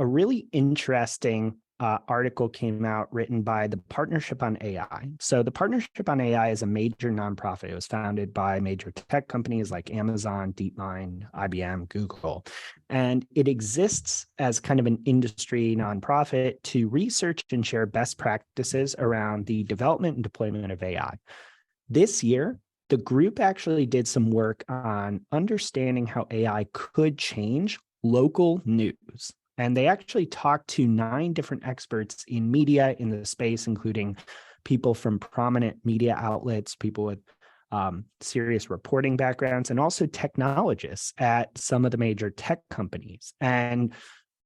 a really interesting article came out written by the Partnership on AI. So the Partnership on AI is a major nonprofit. It was founded by major tech companies like Amazon, DeepMind, IBM, Google. And it exists as kind of an industry nonprofit to research and share best practices around the development and deployment of AI. This year, the group actually did some work on understanding how AI could change local news. And they actually talked to 9 different experts in media in the space, including people from prominent media outlets, people with serious reporting backgrounds, and also technologists at some of the major tech companies. And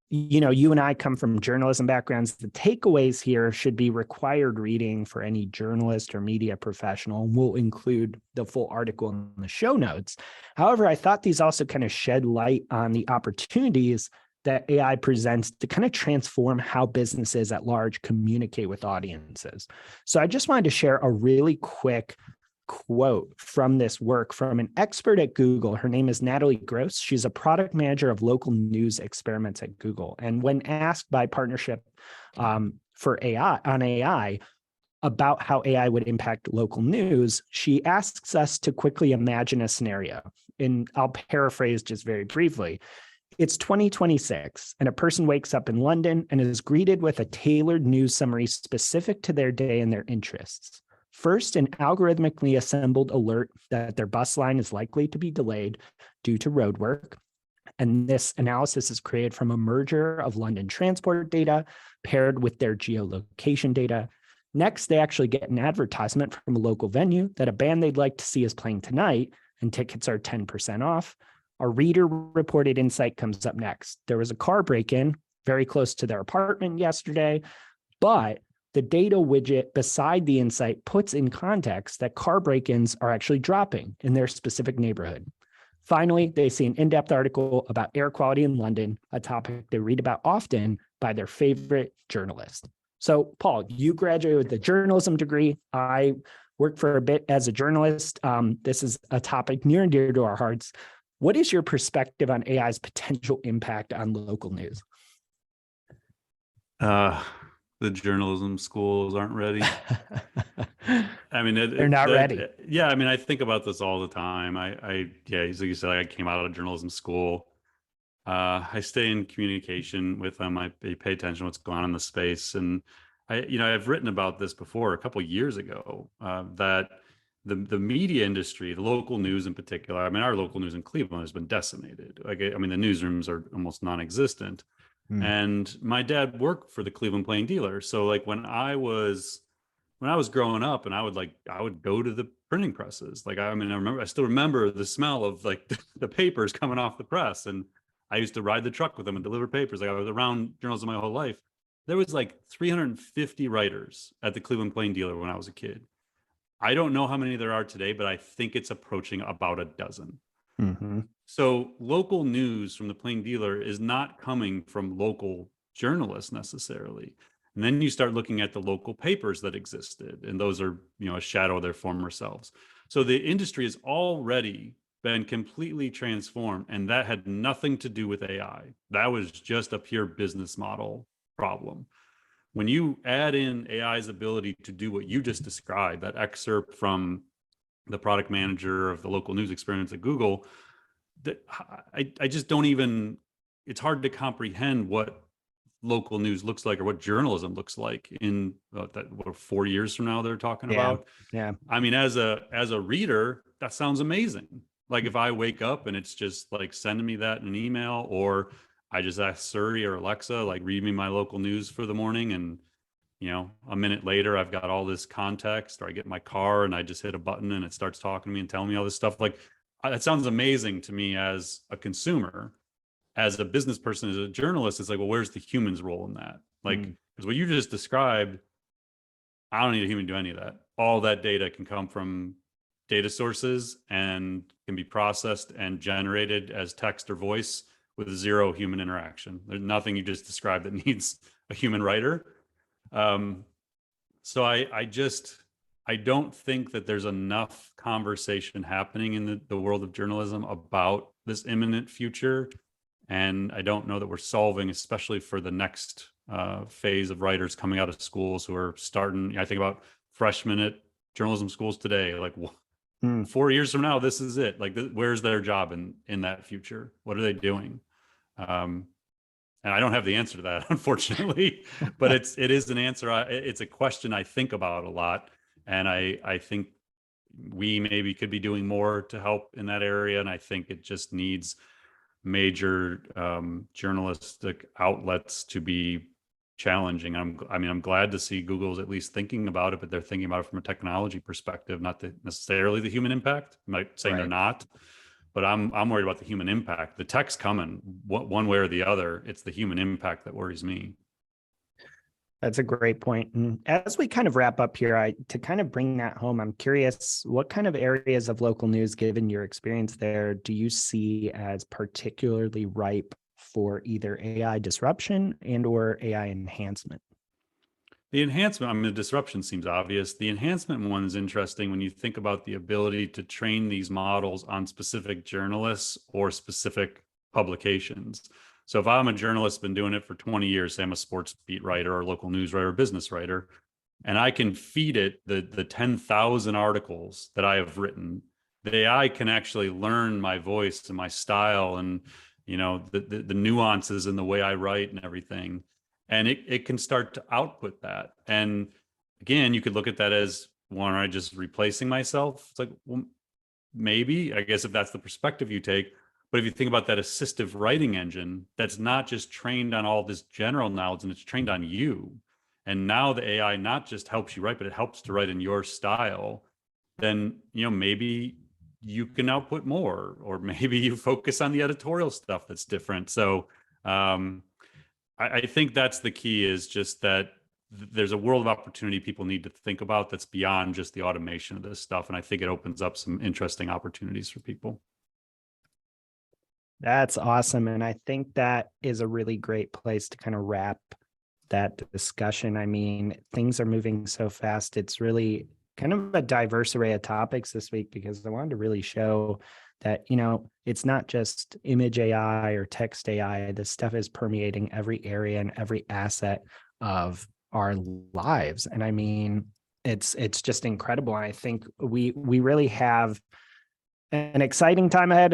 you and I come from journalism backgrounds. The takeaways here should be required reading for any journalist or media professional. We'll include the full article in the show notes. However, I thought these also kind of shed light on the opportunities that AI presents to kind of transform how businesses at large communicate with audiences. So I just wanted to share a really quick quote from this work from an expert at Google. Her name is Natalie Gross. She's a product manager of local news experiments at Google. And when asked by Partnership for AI about how AI would impact local news, she asks us to quickly imagine a scenario. And I'll paraphrase just very briefly. It's 2026, and a person wakes up in London and is greeted with a tailored news summary specific to their day and their interests. First, an algorithmically assembled alert that their bus line is likely to be delayed due to roadwork. And this analysis is created from a merger of London transport data paired with their geolocation data. Next, they actually get an advertisement from a local venue that a band they'd like to see is playing tonight, and tickets are 10% off. A reader-reported insight comes up next. There was a car break-in very close to their apartment yesterday, but the data widget beside the insight puts in context that car break-ins are actually dropping in their specific neighborhood. Finally, they see an in-depth article about air quality in London, a topic they read about often by their favorite journalist. So, Paul, you graduated with a journalism degree. I worked for a bit as a journalist. This is a topic near and dear to our hearts. What is your perspective on AI's potential impact on local news? The journalism schools aren't ready. I mean, they're not ready. Yeah, I mean, I think about this all the time. Yeah, as you said, I came out of journalism school. I stay in communication with them. I pay attention to what's going on in the space, and I've written about this before a couple of years ago. That the media industry, the local news in particular. I mean, our local news in Cleveland has been decimated. Like, I mean, the newsrooms are almost non-existent. And my dad worked for the Cleveland Plain Dealer. So like when I was growing up, and I would go to the printing presses. Like, I still remember the smell of like the papers coming off the press. And I used to ride the truck with them and deliver papers. Like, I was around journalism my whole life. There was like 350 writers at the Cleveland Plain Dealer when I was a kid. I don't know how many there are today, but I think it's approaching about a dozen. Mm-hmm. So local news from the Plain Dealer is not coming from local journalists necessarily. And then you start looking at the local papers that existed, and those are, a shadow of their former selves. So the industry has already been completely transformed, and that had nothing to do with AI. That was just a pure business model problem. When you add in AI's ability to do what you just described, that excerpt from the product manager of the local news experience at Google, I just don't even, it's hard to comprehend what local news looks like or what journalism looks like in 4 years from now they're talking about. Yeah. I mean, as a reader, that sounds amazing. Like, if I wake up and it's just like sending me that in an email, or I just ask Siri or Alexa, like, read me my local news for the morning, and a minute later I've got all this context, or I get in my car and I just hit a button and it starts talking to me and telling me all this stuff. Like, that sounds amazing to me as a consumer. As a business person, as a journalist, it's like, well, where's the human's role in that? Like, because what you just described, I don't need a human to do any of that. All that data can come from data sources and can be processed and generated as text or voice with zero human interaction. There's nothing you just described that needs a human writer. So I don't think that there's enough conversation happening in the world of journalism about this imminent future. And I don't know that we're solving, especially for the next phase of writers coming out of schools who are starting. I think about freshmen at journalism schools today, like 4 years from now, this is it. Like, where's their job in that future? What are they doing? And I don't have the answer to that, unfortunately, but it is an answer. It's a question I think about a lot. And I think we maybe could be doing more to help in that area. And I think it just needs major journalistic outlets to be challenging. I'm glad to see Google's at least thinking about it, but they're thinking about it from a technology perspective, not necessarily the human impact. I'm not saying they're not, but I'm worried about the human impact. The tech's coming one way or the other. It's the human impact that worries me. That's a great point. And as we kind of wrap up here, to kind of bring that home, I'm curious, what kind of areas of local news, given your experience there, do you see as particularly ripe for either AI disruption and or AI enhancement? The enhancement, I mean, the disruption seems obvious. The enhancement one is interesting when you think about the ability to train these models on specific journalists or specific publications. So if I'm a journalist, been doing it for 20 years, say I'm a sports beat writer or local news writer or business writer, and I can feed it the 10,000 articles that I have written, the AI can actually learn my voice and my style and, the nuances in the way I write and everything. And it can start to output that. And again, you could look at that as, one, am I just replacing myself? It's like, well, maybe, I guess, if that's the perspective you take. But if you think about that assistive writing engine, that's not just trained on all this general knowledge, and it's trained on you. And now the AI not just helps you write, but it helps to write in your style. Then, maybe you can output more, or maybe you focus on the editorial stuff that's different. So I think that's the key, is just that there's a world of opportunity people need to think about that's beyond just the automation of this stuff. And I think it opens up some interesting opportunities for people. That's awesome. And I think that is a really great place to kind of wrap that discussion. I mean, things are moving so fast. It's really kind of a diverse array of topics this week, because I wanted to really show that, it's not just image AI or text AI. This stuff is permeating every area and every asset of our lives. And I mean, it's just incredible. I think we really have an exciting time ahead.